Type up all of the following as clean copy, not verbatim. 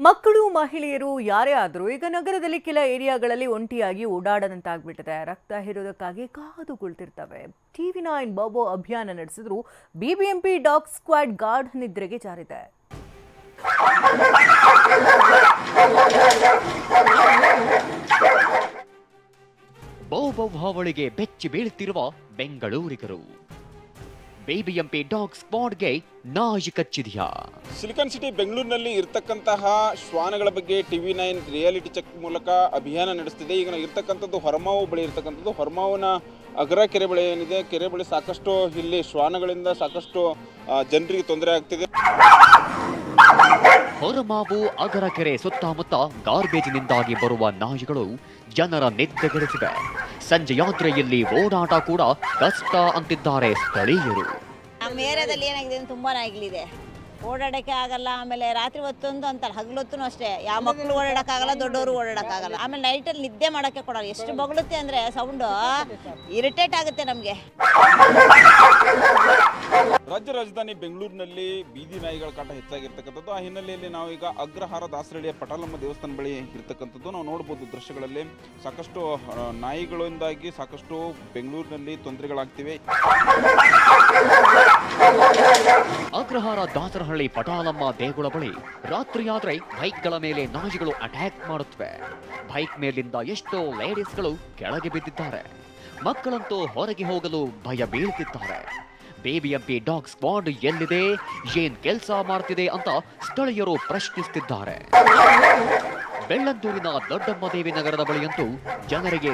ಮಕ್ಕಳು ಮಹಿಳೆಯರು ಯಾರೇ ಆದರೂ ಈಗ ನಗರದಲ್ಲಿ ಕೆಲ ಏರಿಯಾಗಳಲ್ಲಿ ಒಂಟಿಯಾಗಿ ಓಡಾಡದಂತಾಗ್ಬಿಟ್ಟಿದೆ. ರಕ್ತ ಹೀರೋದಕ್ಕಾಗಿ ಕಾದು ಕುಳಿತಿರ್ತವೆ. TV9 ಬಾಬೋ ಅಭಿಯಾನ ನಡೆಸಿದ್ರು. ಬಿಬಿಎಂಪಿ ಡಾಗ್ ಸ್ಕ್ವಾಡ್ ಗಾರ್ಡ್ ನಿದ್ರೆಗೆ ಜಾರಿದೆ. ಬಾಬೋ ಹಾವಳಿಗೆ ಬೆಚ್ಚಿ ಬೀಳುತ್ತಿರುವ ಬೆಂಗಳೂರಿಗರು. ಬಿಬಿಎಂಪಿ ಡಾಗ್ ಸ್ಕ್ವಾಡ್ಗೆ ನಾಯಿ ಕಚ್ಚಿದೆಯಾ? ಸಿಲಿಕಾನ್ ಸಿಟಿ ಬೆಂಗಳೂರಿನಲ್ಲಿ ಇರತಕ್ಕಂತಹ ಶ್ವಾನಗಳ ಬಗ್ಗೆ TV9 ರಿಯಾಲಿಟಿ ಚೆಕ್ ಮೂಲಕ ಅಭಿಯಾನ ನಡೆಸ್ತಿದೆ. ಈಗ ಇರ್ತಕ್ಕಂಥದ್ದು ಹೊರಮಾವು ಬಳಿ ಇರ್ತಕ್ಕಂಥದ್ದು. ಹೊರಮಾವಿನ ಅಗ್ರ ಕೆರೆ ಬಳಿ ಏನಿದೆ, ಕೆರೆ ಬಳಿ ಸಾಕಷ್ಟು ಇಲ್ಲಿ ಶ್ವಾನಗಳಿಂದ ಸಾಕಷ್ಟು ಜನರಿಗೆ ತೊಂದರೆ ಆಗ್ತಿದೆ. ಹೊರಮಾವು ಅಗರ ಕೆರೆ ಸುತ್ತಮುತ್ತ ಗಾರ್ಬೇಜಿನಿಂದಾಗಿ ಬರುವ ನಾಯಿಗಳು ಜನರ ನಿದ್ದೆಗೆಡಿಸಿವೆ. ಸಂಜೆ ಯಾತ್ರೆಯಲ್ಲಿ ಓಡಾಟ ಕೂಡ ಕಷ್ಟ ಅಂತಿದ್ದಾರೆ ಸ್ಥಳೀಯರು. ನಮ್ಮ ಏರಿಯಾದಲ್ಲಿ ಏನಾಗಿದೆ ತುಂಬಾ ನಾಯಿಗಳಿದೆ, ಓಡಾಡಕ್ಕೆ ಆಗಲ್ಲ. ಆಮೇಲೆ ರಾತ್ರಿ ಹೊತ್ತೊಂದು ಅಂತಾರೆ, ಹಗಲೊತ್ತೂ ಅಷ್ಟೇ. ಯಾವ ಮಕ್ಕಳು ಓಡಾಡಕ್ಕಾಗಲ್ಲ, ದೊಡ್ಡವರು ಓಡಾಡಕ್ಕಾಗಲ್ಲ. ಆಮೇಲೆ ನೈಟಲ್ಲಿ ನಿದ್ದೆ ಮಾಡೋಕ್ಕೆ ಕೊಡಲ್ಲ. ಎಷ್ಟು ಬಗಳುತ್ತೆ ಅಂದರೆ ಸೌಂಡು ಇರಿಟೇಟ್ ಆಗುತ್ತೆ ನಮಗೆ. ರಾಜ್ಯ ರಾಜಧಾನಿ ಬೆಂಗಳೂರಿನಲ್ಲಿ ಬೀದಿ ನಾಯಿಗಳ ಕಾಟ ಹೆಚ್ಚಾಗಿರ್ತಕ್ಕಂಥದ್ದು. ಆ ಹಿನ್ನೆಲೆಯಲ್ಲಿ ನಾವು ಈಗ ಅಗ್ರಹಾರ ದಾಸರಳ್ಳಿಯ ಪಟಾಲಮ್ಮ ದೇವಸ್ಥಾನ ಬಳಿ ಇರ್ತಕ್ಕಂಥದ್ದು ನಾವು ನೋಡ್ಬೋದು. ದೃಶ್ಯಗಳಲ್ಲಿ ಸಾಕಷ್ಟು ನಾಯಿಗಳಿಂದಾಗಿ ಸಾಕಷ್ಟು ಬೆಂಗಳೂರಿನಲ್ಲಿ ತೊಂದರೆಗಳಾಗ್ತಿವೆ. ಅಗ್ರಹಾರ ದಾಸರಹಳ್ಳಿ ಪಟಾಲಮ್ಮ ದೇಗುಲ ಬಳಿ ರಾತ್ರಿಯಾದ್ರೆ ಬೈಕ್ಗಳ ಮೇಲೆ ನಾಯಿಗಳು ಅಟ್ಯಾಕ್ ಮಾಡುತ್ತವೆ. ಬೈಕ್ ಮೇಲಿಂದ ಎಷ್ಟೋ ಲೇಡೀಸ್ಗಳು ಕೆಳಗೆ ಬಿದ್ದಿದ್ದಾರೆ. ಮಕ್ಕಳಂತೂ ಹೊರಗೆ ಹೋಗಲು ಭಯ ಬೀಳುತ್ತಿದ್ದಾರೆ. ಬಿಬಿಎಂಪಿ ಡಾಗ್ ಸ್ಕ್ವಾಡ್ ಎಲ್ಲಿದೆ, ಏನ್ ಕೆಲಸ ಮಾಡ್ತಿದೆ ಅಂತ ಸ್ಥಳೀಯರು ಪ್ರಶ್ನಿಸುತ್ತಿದ್ದಾರೆ. ಬೆಳ್ಳಂದೂರಿನ ದೊಡ್ಡಮ್ಮದೇವಿ ನಗರದ ಬಳಿಯಂತೂ ಜನರಿಗೆ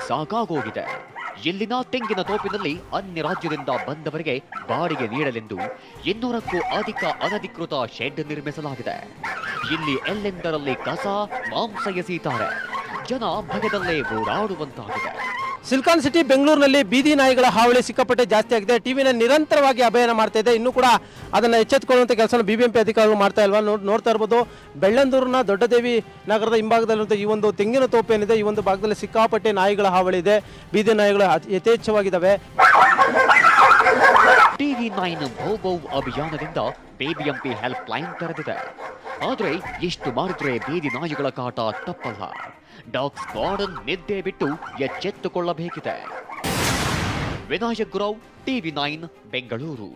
ಸಾಕಾಗೋಗಿದೆ. ಇಲ್ಲಿನ ತೆಂಗಿನ ತೋಪಿನಲ್ಲಿ ಅನ್ಯ ರಾಜ್ಯದಿಂದ ಬಂದವರಿಗೆ ಬಾಡಿಗೆ ನೀಡಲೆಂದು 200ಕ್ಕೂ ಅಧಿಕ ಅನಧಿಕೃತ ಶೆಡ್ ನಿರ್ಮಿಸಲಾಗಿದೆ. ಇಲ್ಲಿ ಎಲ್ಲೆಂದರಲ್ಲಿ ಕಸ ಮಾಂಸ ಎಸೀತಾರೆ. ಜನ ಭಯದಲ್ಲೇ ಓಡಾಡುವಂತಾಗಿದೆ. ಸಿಲಿಕಾನ್ ಸಿಟಿ ಬೆಂಗಳೂರಿನಲ್ಲಿ ಬೀದಿ ನಾಯಿಗಳ ಹಾವಳಿ ಸಿಕ್ಕಾಪಟ್ಟೆ ಜಾಸ್ತಿ ಆಗಿದೆ. TV9 ನಿರಂತರವಾಗಿ ಅಭಿಯಾನ ಮಾಡ್ತಾ ಇದೆ. ಇನ್ನೂ ಕೂಡ ಅದನ್ನು ಎಚ್ಚೆತ್ತುಕೊಳ್ಳುವಂಥ ಕೆಲಸ ಬಿಬಿಎಂಪಿ ಅಧಿಕಾರಿಗಳು ಮಾಡ್ತಾ ಇಲ್ವಾ ನೋಡ್ತಾ ಇರ್ಬೋದು. ಬೆಳ್ಳಂದೂರಿನ ದೊಡ್ಡದೇವಿ ನಗರದ ಹಿಂಭಾಗದಲ್ಲಿರುವಂಥ ಈ ಒಂದು ತೆಂಗಿನ ತೋಪು ಏನಿದೆ, ಈ ಒಂದು ಭಾಗದಲ್ಲಿ ಸಿಕ್ಕಾಪಟ್ಟೆ ನಾಯಿಗಳ ಹಾವಳಿ ಇದೆ. ಬೀದಿ ನಾಯಿಗಳು ಯಥೇಚ್ಛವಾಗಿದ್ದಾವೆ. TV9 ಬೌ ಅಭಿಯಾನದಿಂದ ಬಿಬಿಎಂಪಿ ಹೆಲ್ಪ್ ಲೈನ್ ತೆರೆದಿದೆ. ಆದರೆ ಎಷ್ಟು ಮಾಡಿದ್ರೆ ಬೀದಿ ನಾಯಿಗಳ ಕಾಟ ತಪ್ಪಲ್ಲ. ಡಾಗ್ ಸ್ಕ್ವಾಡ್ ನಿದ್ದೆ ಬಿಟ್ಟು ಎಚ್ಚೆತ್ತುಕೊಳ್ಳಬೇಕಿದೆ. ವಿನಾಯಕ್ ಗುರವ್, TV9 ಬೆಂಗಳೂರು.